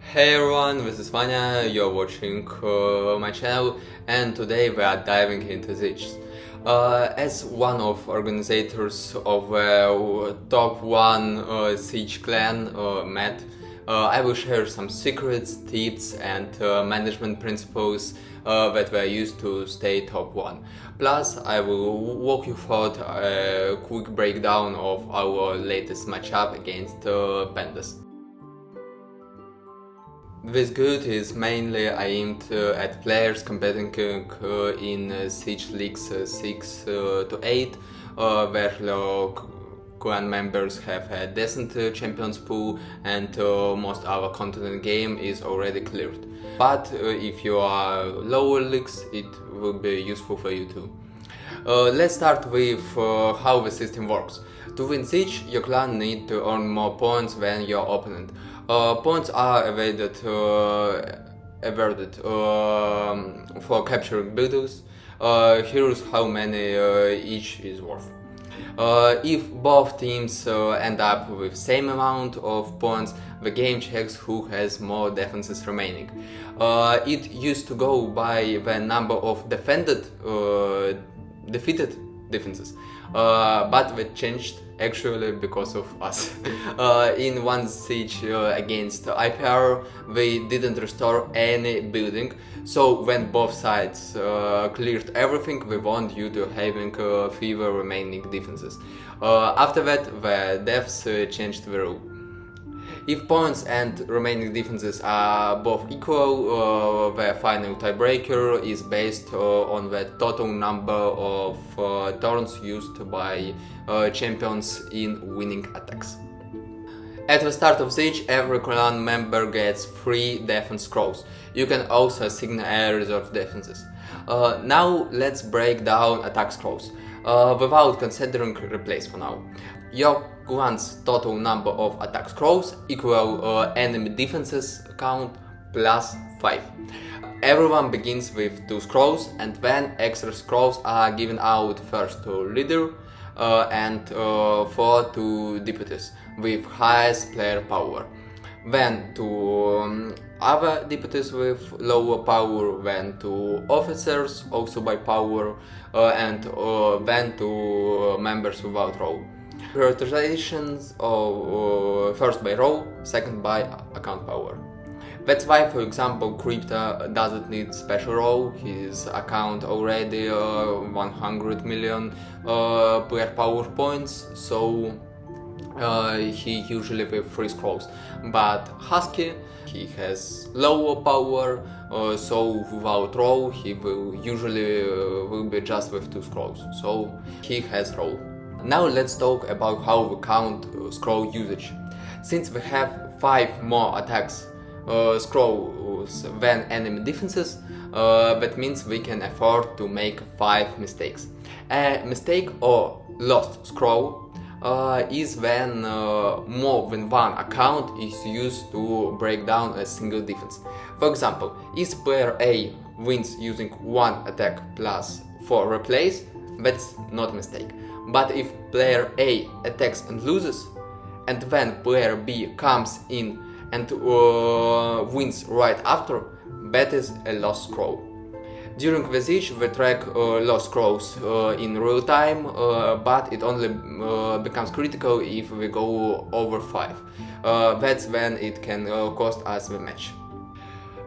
Hey everyone, this is Vanya, you're watching my channel, and today we are diving into this. As one of organizers of top-1 Siege clan, Matt, I will share some secrets, tips and management principles that were used to stay top-1. Plus, I will walk you through a quick breakdown of our latest matchup against Pandas. This guide is mainly aimed at players competing in Siege Leagues 6 to 8, where clan members have a decent champions pool and most our content in game is already cleared. But if you are lower leagues, it will be useful for you too. Let's start with how the system works. To win Siege, your clan needs to earn more points than your opponent. Points are awarded for capturing buildings. Here's how many each is worth. If both teams end up with same amount of points, the game checks who has more defenses remaining. It used to go by the number of defeated defenses, but they changed actually because of us. In one siege against IPR, we didn't restore any building, so when both sides cleared everything, we want you to having fewer remaining defenses. After that, the devs changed the rule. If points and remaining defenses are both equal, the final tiebreaker is based on the total number of turns used by champions in winning attacks. At the start of Siege, every clan member gets 3 defense scrolls. You can also assign a reserve defenses. Now let's break down attack scrolls, without considering replace for now. Your clan's total number of attack scrolls equal enemy defenses count plus 5. Everyone begins with 2 scrolls, and then extra scrolls are given out first to leader and 4 to deputies with highest player power, then to other deputies with lower power, then to officers also by power, and then to members without role. Prioritizations of first by role, second by account power. That's why, for example, Crypto doesn't need special role. His account already 100 million player power points, so he usually with 3 scrolls. But Husky, he has lower power, so without role he will usually will be just with 2 scrolls, so he has role. Now let's talk about how we count scroll usage. Since we have 5 more attacks scrolls than enemy defenses, that means we can afford to make 5 mistakes. A mistake or lost scroll is when more than one account is used to break down a single defense. For example, if player A wins using 1 attack plus 4 replace, that's not a mistake. But if player A attacks and loses, and then player B comes in and wins right after, that is a lost scroll. During the siege we track lost scrolls in real time, but it only becomes critical if we go over 5. That's when it can cost us the match.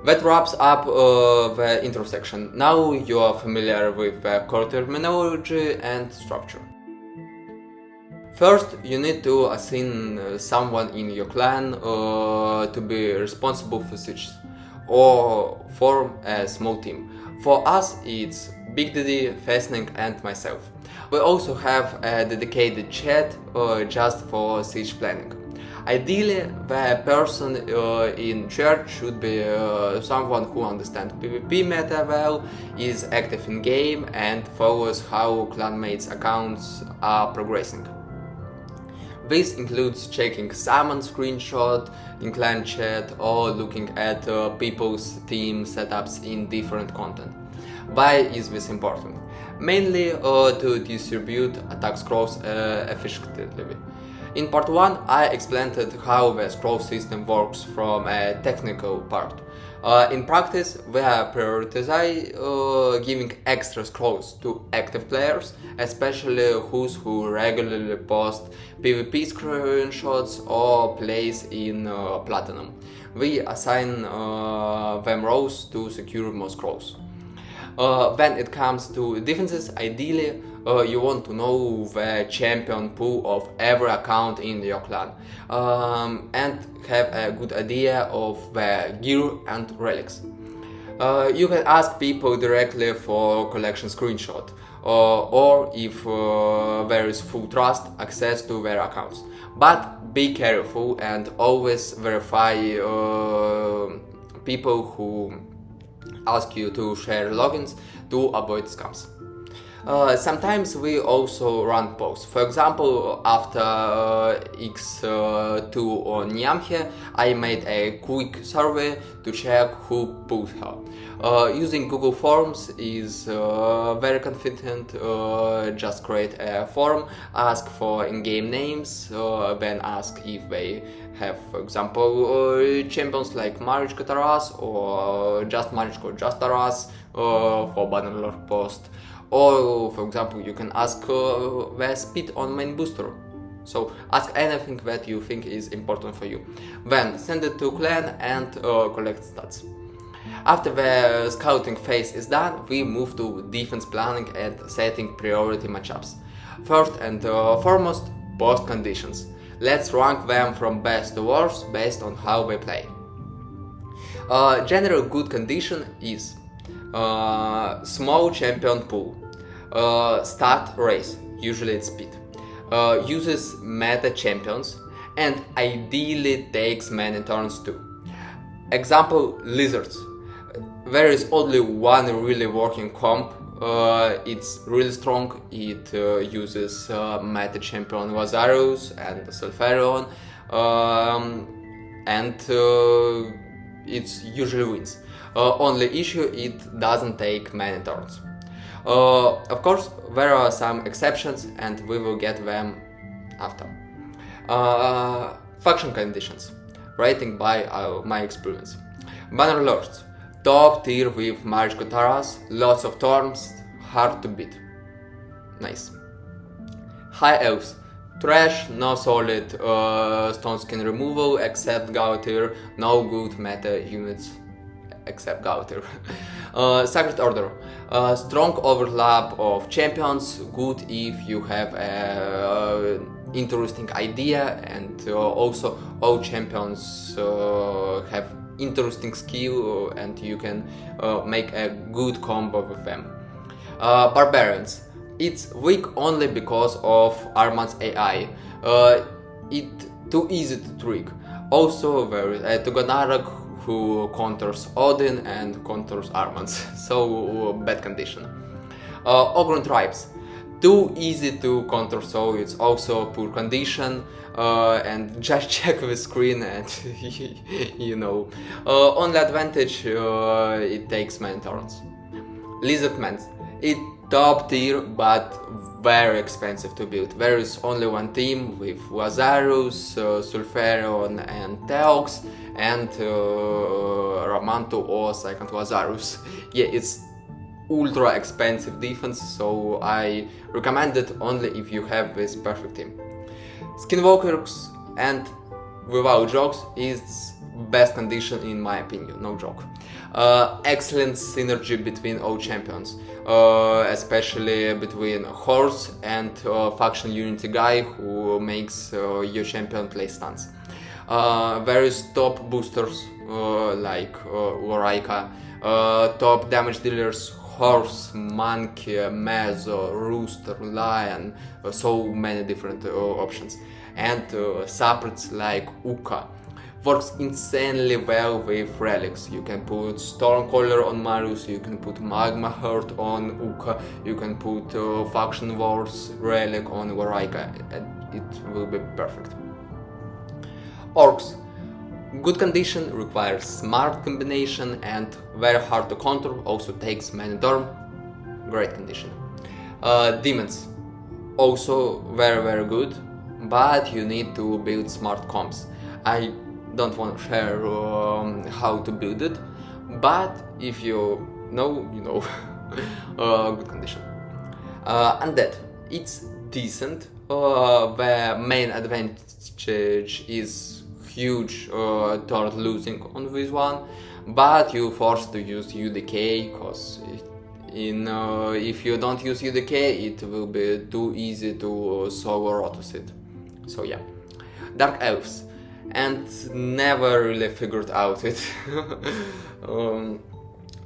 That wraps up the intro section. Now you are familiar with the core terminology and structure. First, you need to assign someone in your clan to be responsible for sieges, or form a small team. For us, it's Big Daddy, Fastening and myself. We also have a dedicated chat just for siege planning. Ideally, the person in charge should be someone who understands PvP meta well, is active in game and follows how clanmates' accounts are progressing. This includes checking summon screenshot in clan chat or looking at people's team setups in different content. Why is this important? mainly to distribute attack scrolls efficiently. In part 1 I explained how the scroll system works from a technical part. In practice, we are prioritizing giving extra scrolls to active players, especially those who regularly post PvP screenshots or plays in Platinum. We assign them roles to secure more scrolls. When it comes to defenses, ideally you want to know the champion pool of every account in your clan and have a good idea of the gear and relics. You can ask people directly for collection screenshot or if there is full trust, access to their accounts. But be careful and always verify people who ask you to share logins to avoid scams. Sometimes we also run polls. For example, after X2 on Nyamhe, I made a quick survey to check who pulled her. Using Google Forms is very convenient. Just create a form, ask for in-game names, then ask if they have, for example, champions like Marichka Taras or just Marichka, just Taras for banner post. Or, for example, you can ask the speed on main booster. So ask anything that you think is important for you. Then send it to clan and collect stats. After the scouting phase is done, we move to defense planning and setting priority matchups. First and foremost, post conditions. Let's rank them from best to worst based on how they play. General good condition is small champion pool, start race, usually it's speed, uses meta champions and ideally takes many turns too. Example, lizards. There is only one really working comp, it's really strong, it uses meta champion Lazarus and Sulfurion and it usually wins. Only issue, it doesn't take many turns. Of course, there are some exceptions and we will get them after. Faction conditions, rating by my experience. Banner lords, top tier with Marichka Taras, lots of turns, hard to beat. Nice. High elves, trash, no solid stone skin removal except Gautir, no good meta units except Gautir. Sacred Order, strong overlap of champions, good if you have an interesting idea and also all champions have interesting skill and you can make a good combo with them. Barbarians, it's weak only because of Armand's AI, it's too easy to trick. Also there is Tugonarak who counters Odin and counters Armands, so bad condition. Ogryn tribes, too easy to counter, so it's also poor condition, and just check the screen and you know. Only advantage, it takes many turns. Lizardmen, it top tier but very expensive to build. There is only one team with Lazarus, Sulfurion and Theox and Ramanto or second Lazarus. Yeah, it's ultra expensive defense, so I recommend it only if you have this perfect team. Skinwalkers, and without jokes, is best condition in my opinion, no joke. Excellent synergy between all champions, especially between Horse and faction unity guy who makes your champion play stunts. There is top boosters like Lorika, top damage dealers, Horse, Monkey, Mezzo, Rooster, Lion, so many different options. And supports like Uka. Works insanely well with relics. You can put Stormcaller on Marius, you can put Magma Heart on Uka, you can put Faction Wars relic on Lorika, and it will be perfect. Orcs. Good condition, requires smart combination and very hard to counter, also takes many turn. Great condition. Demons, also very good, but you need to build smart comps. I don't want to share how to build it, but if you know, you know. Good condition. Undead, it's decent. The main advantage is huge toward losing on this one, but you're forced to use UDK because if you don't use UDK, it will be too easy to solo Rotos it. So yeah, Dark Elves, and never really figured out it.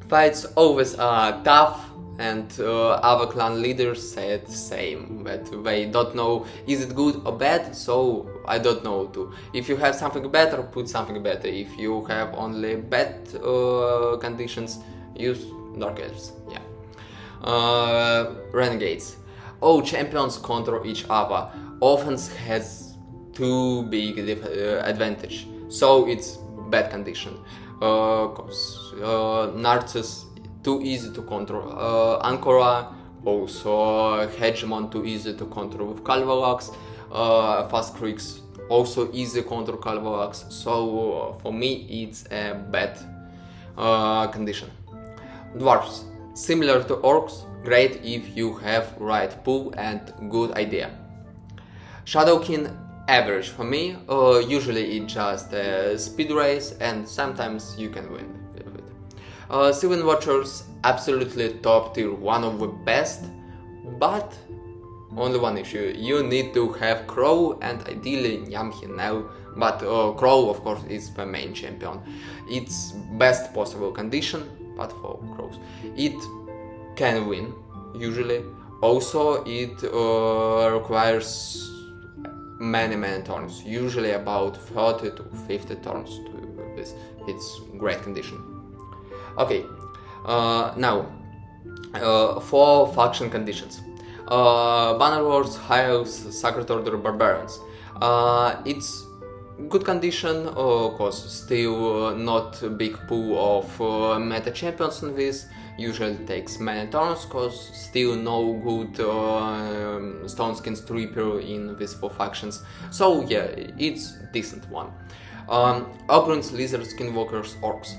Fights always are tough, and other clan leaders said the same, that they don't know is it good or bad, so I don't know too. If you have something better, put something better. If you have only bad conditions, use Dark Elves. Yeah. Renegades. All champions control each other. Offense has too big advantage, so it's bad condition. Cause Narcissus too easy to control. Ancora, also Hegemon too easy to control with Calvalax. Fast Creeks also easy control Calvalax. So for me it's a bad condition. Dwarves, similar to orcs, great if you have right pool and good idea. Shadowkin, average for me. Usually it's just a speed race, and sometimes you can win with it. Seven Watchers, absolutely top tier, one of the best, but only one issue: you need to have Crow and ideally Nyamhi now, but Crow of course is the main champion. It's best possible condition, but for Crows it can win usually. Also it requires many turns, usually about 30 to 50 turns to this. It's great condition. Okay, now for faction conditions. Bannerlords, Hives, Sacred Order, Barbarians. It's good condition, cause still not a big pool of meta champions in this. Usually takes many turns, cause still no good Stone Skin Reaper in these four factions. So yeah, it's decent one. Ogrins, Lizards, Skinwalkers, Orcs.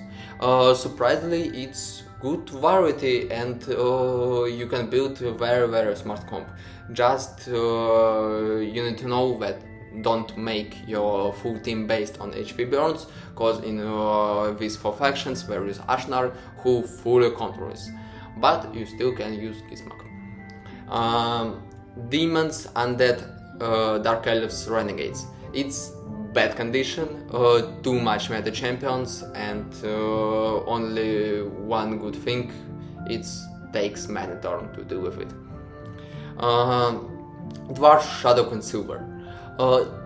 Surprisingly, it's good variety, and you can build a very smart comp. Just you need to know that don't make your full team based on HP burns, cause in these four factions there is Ashnar who fully controls, but you still can use Gizmak. Demons, Undead, Dark Elves, Renegades. It's bad condition, too much meta champions, and only one good thing: it takes many turns to deal with it. Dwarf, Shadowkin, Silver.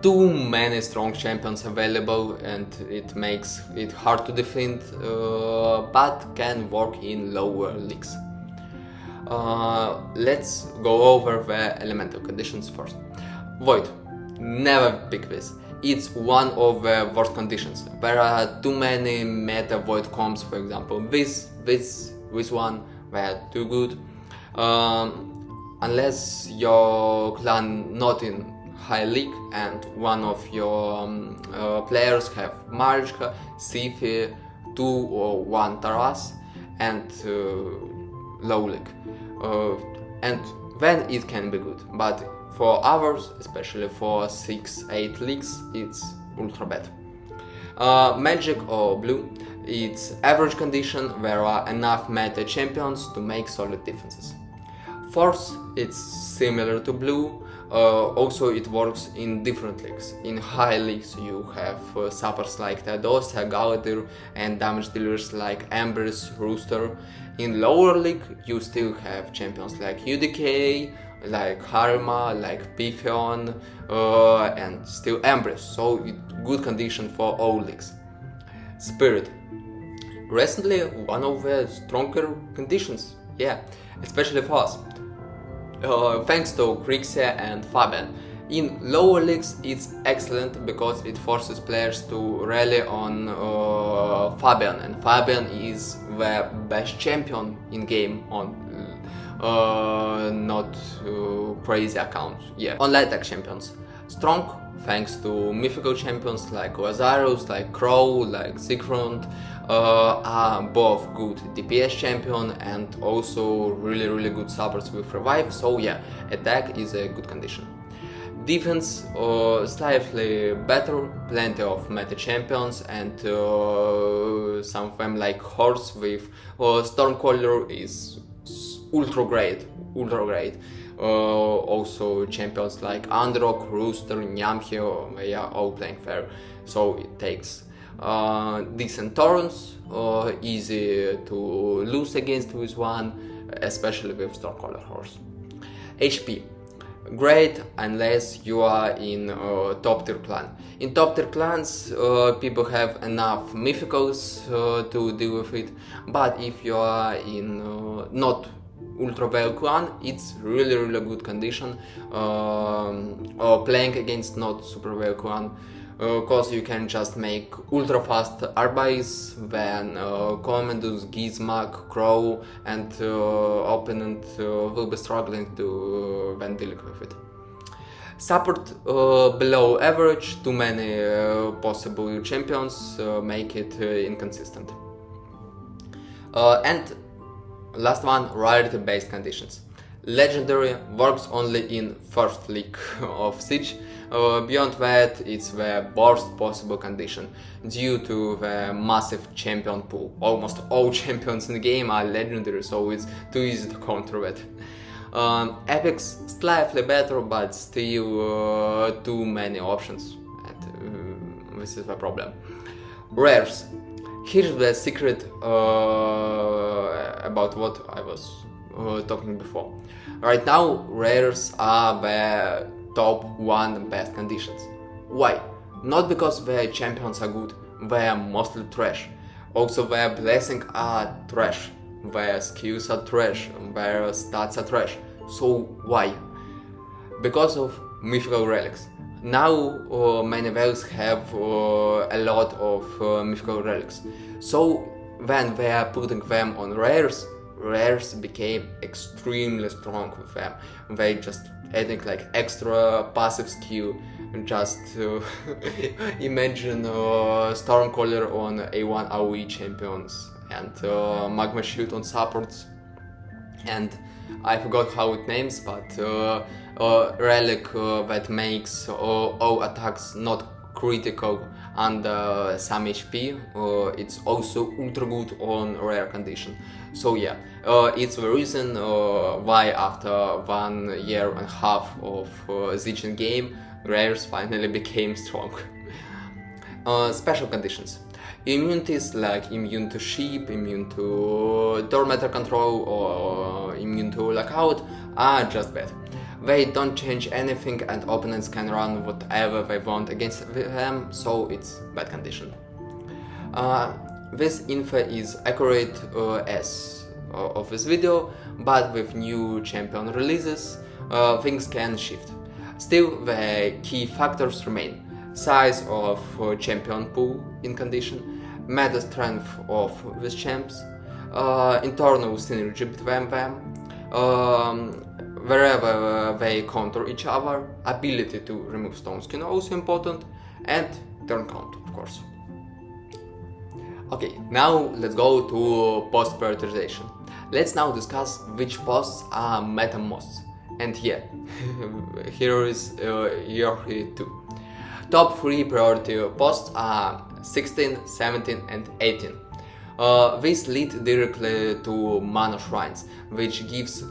Too many strong champions available, and it makes it hard to defend, but can work in lower leagues. Let's go over the elemental conditions first. Void, never pick this. It's one of the worst conditions. There are too many meta void comps, for example this one, they are too good. Unless your clan not in high league and one of your players have Marichka, Sifi, 2 or 1 Taras, and low league, and then it can be good, but for others, especially for 6-8 leagues, it's ultra bad. Magic or blue, it's average condition, there are enough meta champions to make solid defenses. Force, it's similar to blue. Also it works in different leagues. In high leagues you have suppers like Theodosia, Galadir, and damage dealers like Ambrose, Rooster. In lower league you still have champions like UDK, like Harima, like Pythion, and still Ambrose, so good condition for all leagues. Spirit, recently one of the stronger conditions, yeah, especially for us. Thanks to Grixia and Fabian. In lower leagues it's excellent because it forces players to rely on Fabian, and Fabian is the best champion in game on not crazy account. Yeah. On late tech champions, strong thanks to mythical champions like Lazarus, like Crow, like Siegfried, are both good DPS champion and also really good supports with revive. So yeah, attack is a good condition. Defense slightly better, plenty of meta champions, and some of them like Horse with Stormcaller is ultra great. Also champions like Androck, Rooster, Nyamhyo, they are all playing fair, so it takes decent turns, easy to lose against with one, especially with Stormcaller Horse. HP. Great unless you are in top tier clan. In top tier clans people have enough mythicals to deal with it, but if you are in not ultra well clan, it's really good condition playing against not super well clan, cause you can just make ultra fast arbais when Commandus, Gizmak, Crow, and opponent will be struggling to when dealing with it. Support below average, too many possible champions make it inconsistent. And last one, rarity based conditions. Legendary works only in first league of Siege. Beyond that, it's the worst possible condition due to the massive champion pool. Almost all champions in the game are legendary, so it's too easy to counter that. Epics slightly better, but still too many options, and this is the problem. Rares. Here's the secret about what I was talking before. Right now, rares are the top 1 best conditions. Why? Not because their champions are good, they are mostly trash. Also, their blessings are trash, their skills are trash, their stats are trash. So why? Because of mythical relics. Now many relics have a lot of mythical relics. So when they are putting them on rares became extremely strong with them. They just adding like extra passive skill. Just imagine Stormcaller on A1 AoE champions and Magma Shield on supports, and I forgot how it names, but relic that makes all attacks not critical under some HP. It's also ultra good on rare condition. So yeah, it's the reason why after 1.5 years of Zichen game, rares finally became strong. Special conditions. Immunities like immune to sheep, immune to tormentor control, or immune to lockout are just bad. They don't change anything and opponents can run whatever they want against them, so it's bad condition. This info is accurate as of this video, but with new champion releases things can shift. Still, the key factors remain: size of champion pool in condition, meta strength of these champs, internal synergy between them, wherever they counter each other, ability to remove stone skin also important, and turn count, of course. Okay, now let's go to post prioritization. Let's now discuss which posts are meta most. And yeah, here is year 2. Top 3 priority posts are 16, 17 and 18. These lead directly to mana shrines, which gives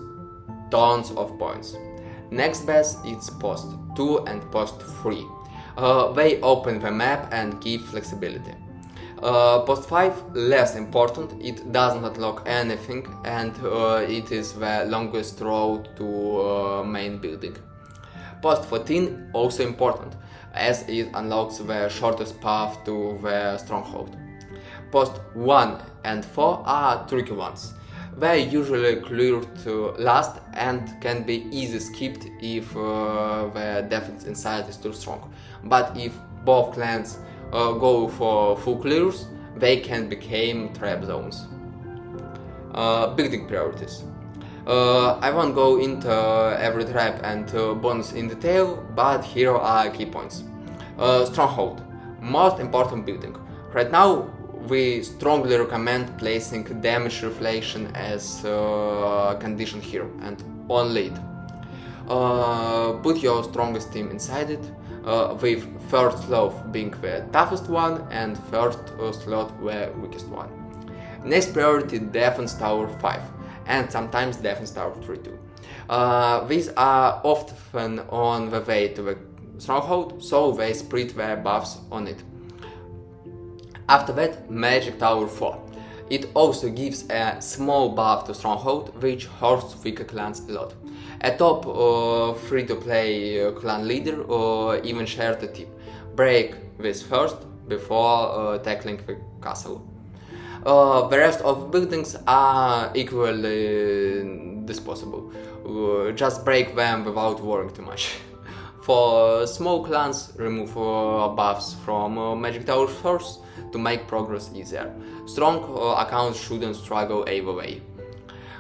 tons of points. Next best is post 2 and post 3. They open the map and give flexibility. Post 5 less important, it does not lock anything, and it is the longest road to main building. Post 14 also important, as it unlocks the shortest path to the stronghold. Post 1 and 4 are tricky ones. They are usually cleared last and can be easily skipped if the defense inside is too strong. But if both clans go for full clears, they can become trap zones. Building priorities. I won't go into every trap and bonus in detail, but here are key points. Stronghold, most important building. Right now we strongly recommend placing damage reflection as condition here, and only it. Put your strongest team inside it, with third slot being the toughest one and first slot the weakest one. Next priority, defense tower 5, and sometimes defense tower 3 too. These are often on the way to the stronghold, so they spread their buffs on it. After that, magic tower 4. It also gives a small buff to stronghold, which hurts weaker clans a lot. A top free-to-play clan leader even shared a tip: break this first before tackling the castle. The rest of buildings are equally disposable. Just break them without worrying too much. For small clans, remove buffs from magic towers first to make progress easier. Strong accounts shouldn't struggle either way.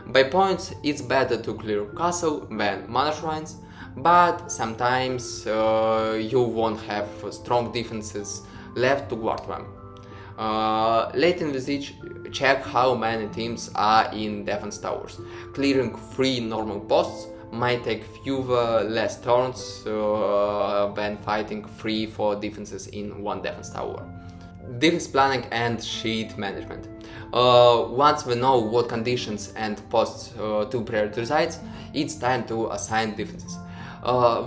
By points, it's better to clear castle than mana shrines, but sometimes you won't have strong defenses left to guard them. Late in the siege, check how many teams are in defense towers. Clearing 3 normal posts might take fewer less turns than fighting 3-4 defenses in one defense tower. Defense planning and sheet management. Once we know what conditions and posts to prioritize, it's time to assign defenses.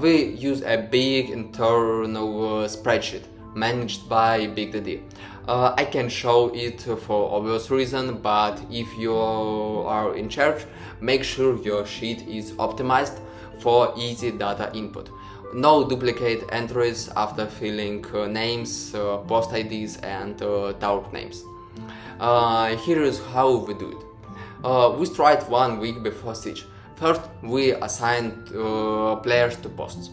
We use a big internal spreadsheet managed by Big DD. I can show it for obvious reason, but if you are in charge, make sure your sheet is optimized for easy data input. No duplicate entries after filling names, post IDs and tower names. Here is how we do it. We tried 1 week before siege. First, we assigned players to posts.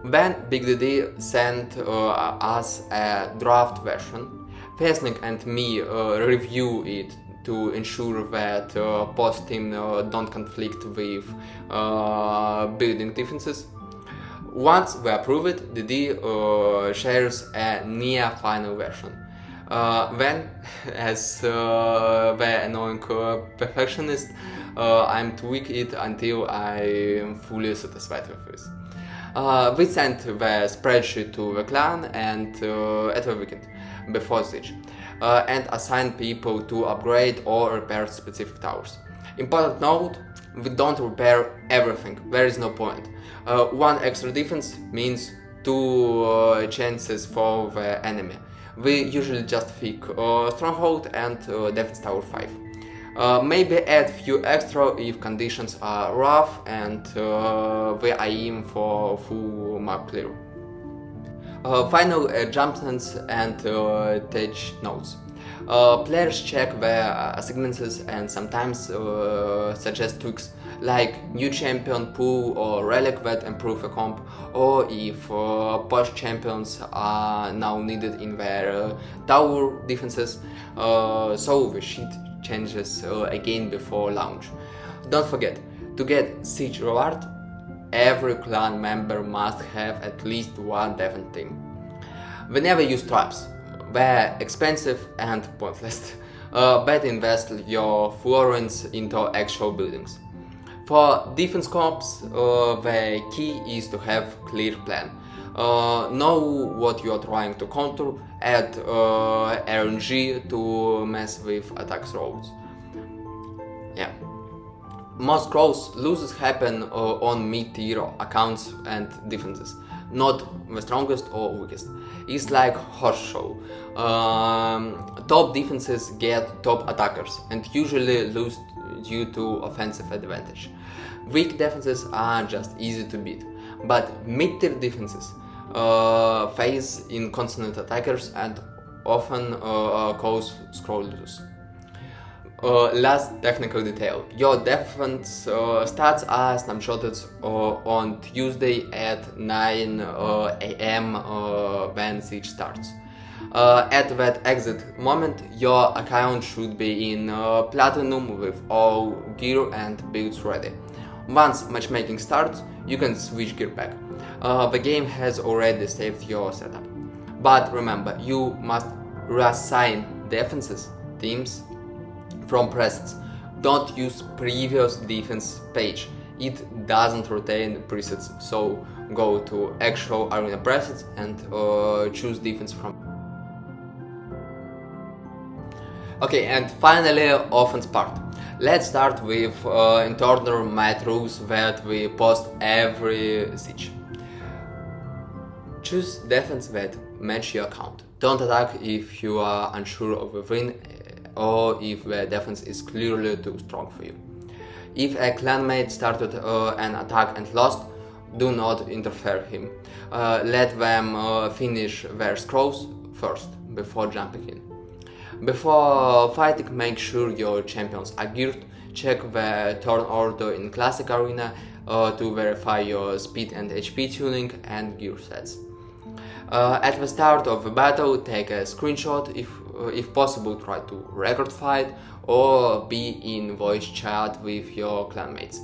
Then Big DD sent us a draft version. Fesnik and me review it to ensure that post team don't conflict with building defenses. Once we approve it, DD shares a near final version. Then, as the annoying perfectionist, I'm tweak it until I am fully satisfied with this. We sent the spreadsheet to the clan and at the weekend before siege, and assign people to upgrade or repair specific towers. Important note: we don't repair everything, there is no point. 1 extra defense means 2 chances for the enemy. We usually just pick stronghold and defense tower 5. Maybe add few extra if conditions are rough and we aim for full map clear. Final adjustments and tech notes. Players check their assignments and sometimes suggest tweaks like new champion pool or relic that improve a comp, or if push champions are now needed in their tower defenses, so the sheet changes again before launch. Don't forget, to get siege reward, every clan member must have at least 1 defense team. We never use traps. They're expensive and pointless. Better invest your florins into actual buildings. For defense comps, the key is to have clear plan. Know what you are trying to counter, add RNG to mess with attack rolls. Yeah. Most gross losses happen on mid-tier accounts and defenses, not the strongest or weakest. It's like horse show. Top defenses get top attackers and usually lose due to offensive advantage. Weak defenses are just easy to beat, but mid-tier defenses face inconsistent attackers and often cause scroll losses. Last technical detail: your defense stats are snapshotted on Tuesday at 9 AM when siege starts. At that exit moment, your account should be in platinum with all gear and builds ready. Once matchmaking starts, you can switch gear back. The game has already saved your setup. But remember, you must reassign defenses, teams from presets. Don't use previous defense page. It doesn't retain presets, so go to actual arena presets and choose defense from. Okay, and finally, offense part. Let's start with internal mat rules that we post every siege. Choose defense that match your account. Don't attack if you are unsure of a win or if the defense is clearly too strong for you. If a clanmate started an attack and lost, do not interfere him. Let them finish their scrolls first before jumping in. Before fighting, make sure your champions are geared. Check the turn order in Classic Arena to verify your speed and HP tuning and gear sets. At the start of the battle, take a screenshot. If possible, try to record fight or be in voice chat with your clanmates.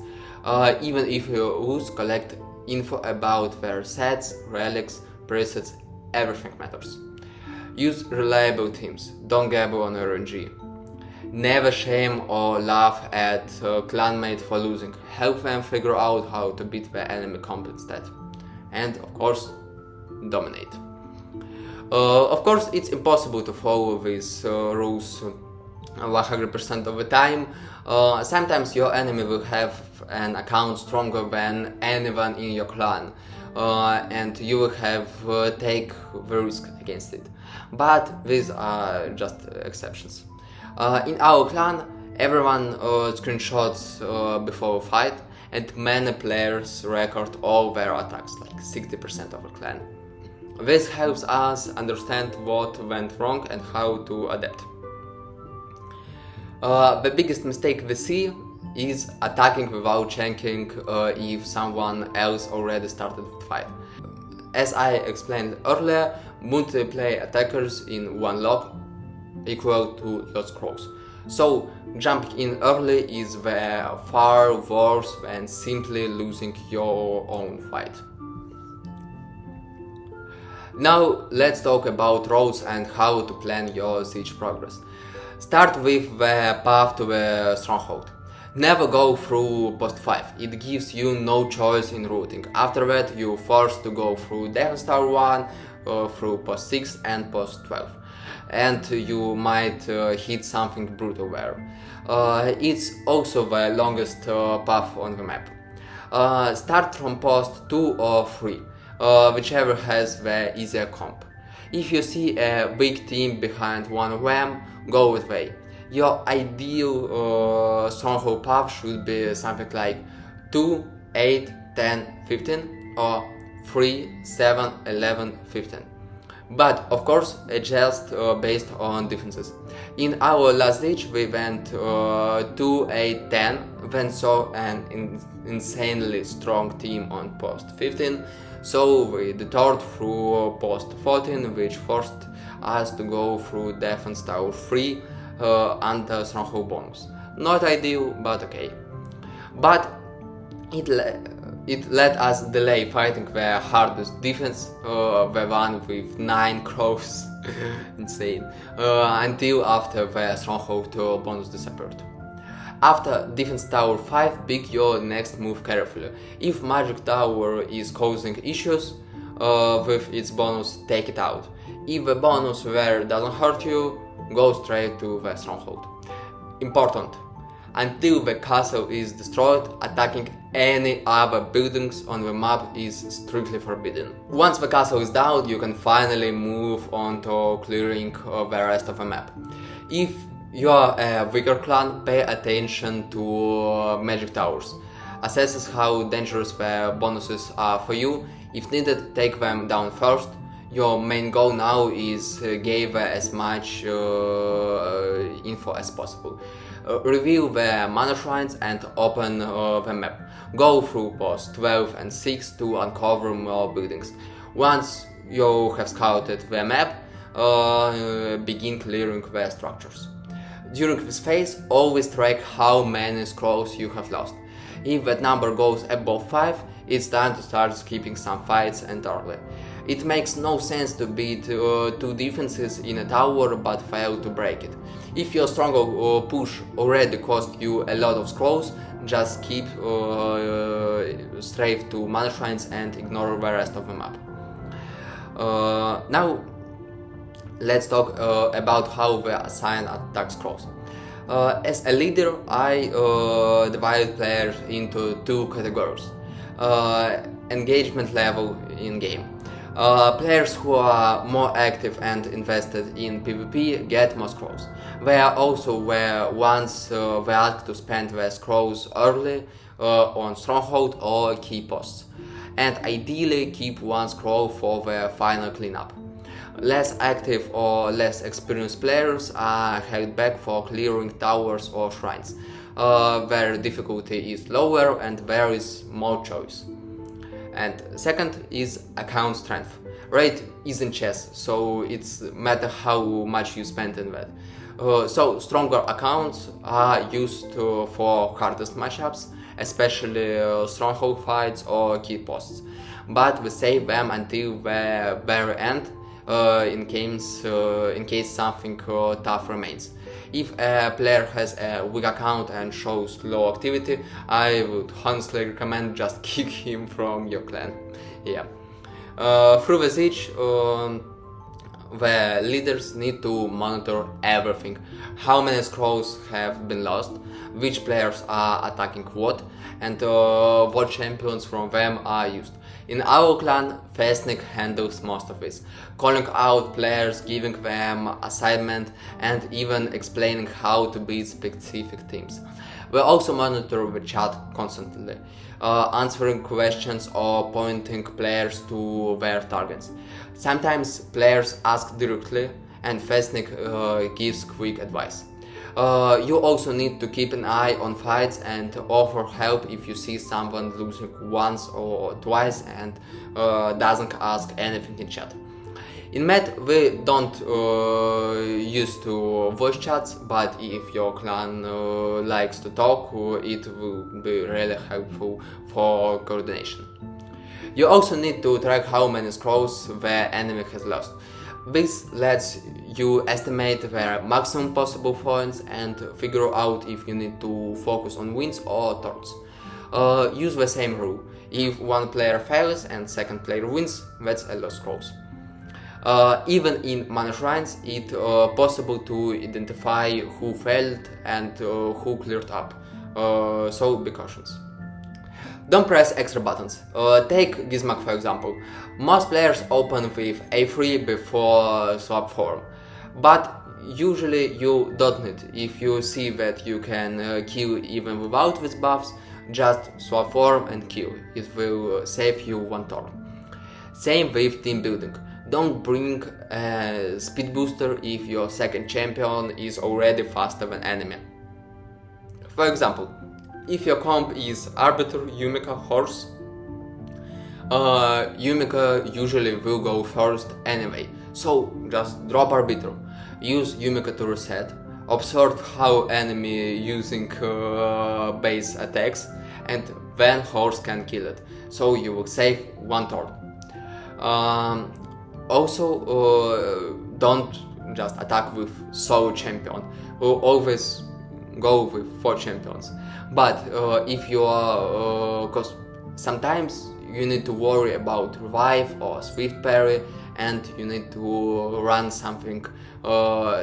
Even if you lose, collect info about their sets, relics, presets, everything matters. Use reliable teams, don't gamble on RNG. Never shame or laugh at clanmate for losing. Help them figure out how to beat the enemy comp instead. And of course, dominate. Of course, it's impossible to follow these rules 100% of the time. Sometimes your enemy will have an account stronger than anyone in your clan, and you will have take the risk against it. But these are just exceptions. In our clan, everyone screenshots before a fight, and many players record all their attacks, like 60% of the clan. This helps us understand what went wrong and how to adapt. The biggest mistake we see is attacking without checking if someone else already started the fight. As I explained earlier, multiplayer attackers in one lock equal to your scrolls. So jumping in early is far worse than simply losing your own fight. Now let's talk about roads and how to plan your siege progress. Start with the path to the stronghold. Never go through post 5, it gives you no choice in routing. After that you're forced to go through Defense Tower 1, through post 6 and post 12. And you might hit something brutal there. It's also the longest path on the map. Start from post 2 or 3, whichever has the easier comp. If you see a weak team behind one of them, go with way. Your ideal stronghold path should be something like 2, 8, 10, 15 or 3, 7, 11, 15. But of course adjust based on defenses. In our last siege we went 2, 8, 10, then saw an insanely strong team on post 15, so we detoured through post 14, which forced us to go through Defense Tower 3 under stronghold bonus. Not ideal, but okay. But it let us delay fighting the hardest defense, the one with 9 crows, insane, until after the stronghold bonus disappeared. After Defense Tower 5, pick your next move carefully. If Magic Tower is causing issues with its bonus, take it out. If the bonus there doesn't hurt you, go straight to the stronghold. Important: until the castle is destroyed, attacking any other buildings on the map is strictly forbidden. Once the castle is down, you can finally move on to clearing the rest of the map. If you are a weaker clan, pay attention to magic towers. Assess how dangerous the bonuses are for you. If needed, take them down first. Your main goal now is give as much info as possible. Review the mana shrines and open the map. Go through posts 12 and 6 to uncover more buildings. Once you have scouted the map, begin clearing their structures. During this phase, always track how many scrolls you have lost. If that number goes above 5, it's time to start skipping some fights entirely. It makes no sense to beat two defenses in a tower but fail to break it. If your stronger push already cost you a lot of scrolls, just keep straight to mana shrines and ignore the rest of the map. Now let's talk about how we assign attack scrolls. As a leader, I divide players into two categories. Engagement level in game. Players who are more active and invested in PvP get more scrolls. They are also the ones they ask to spend their scrolls early on stronghold or key posts, and ideally keep one scroll for the final cleanup. Less active or less experienced players are held back for clearing towers or shrines. Their difficulty is lower and there is more choice. And second is account strength. Rate isn't chess, so it's matter how much you spend in that. So stronger accounts are used for hardest matchups, especially stronghold fights or key posts. But we save them until the very end in case something tough remains. If a player has a weak account and shows low activity, I would honestly recommend just kick him from your clan. Yeah. Through the siege, the leaders need to monitor everything. How many scrolls have been lost, which players are attacking what, and what champions from them are used. In our clan, Festnik handles most of this, calling out players, giving them assignment, and even explaining how to beat specific teams. We also monitor the chat constantly, answering questions or pointing players to their targets. Sometimes players ask directly, and Festnik gives quick advice. You also need to keep an eye on fights and offer help if you see someone losing once or twice and doesn't ask anything in chat. In Med, we don't use to voice chats, but if your clan likes to talk, it will be really helpful for coordination. You also need to track how many scrolls the enemy has lost. This lets you estimate their maximum possible points and figure out if you need to focus on wins or turns. Use the same rule. If one player fails and second player wins, that's a lost scrolls. Even in mana shrines, it's possible to identify who failed and who cleared up, so be cautious. Don't press extra buttons. Take Gizmak for example. Most players open with A3 before swap form, but usually you don't need. If you see that you can kill even without these buffs, just swap form and kill. It will save you one turn. Same with team building. Don't bring a speed booster if your second champion is already faster than enemy. For example, if your comp is Arbiter, Yumika, Horse, Yumika usually will go first anyway, so just drop Arbiter, use Yumika to reset, observe how enemy using base attacks, and then Horse can kill it, so you will save one turn. Also, don't just attack with solo champion, always go with 4 champions. But if you are, cause sometimes you need to worry about revive or swift parry, and you need to run something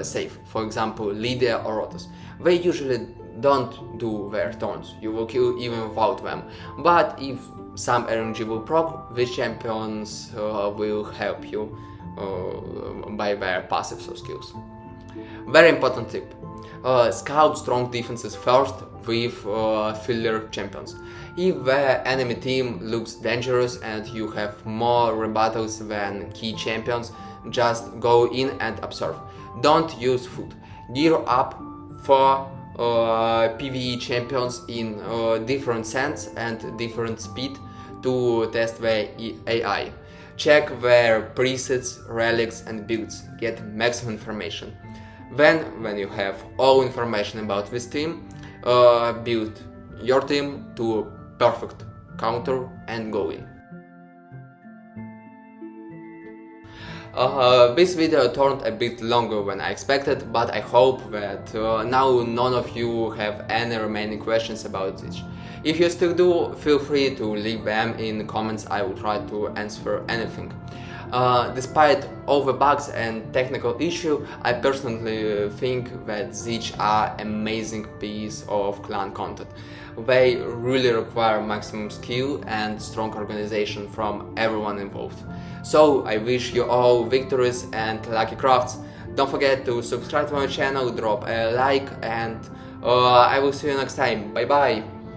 safe. For example, Lydia or Rotos. They usually don't do their turns. You will kill even without them. But if some RNG will proc, these champions will help you by their passives or skills. Very important tip. Scout strong defenses first with filler champions. If the enemy team looks dangerous and you have more rebuttals than key champions, just go in and observe. Don't use food. Gear up for PvE champions in different sense and different speed to test the AI. check where presets, relics and builds get maximum information. Then, when you have all information about this team, build your team to a perfect counter and go in. This video turned a bit longer than I expected, but I hope that now none of you have any remaining questions about this. If you still do, feel free to leave them in the comments. I will try to answer anything. Despite all the bugs and technical issue, I personally think that these are amazing piece of clan content. They really require maximum skill and strong organization from everyone involved. So I wish you all victories and lucky crafts. Don't forget to subscribe to my channel, drop a like, and I will see you next time. Bye bye!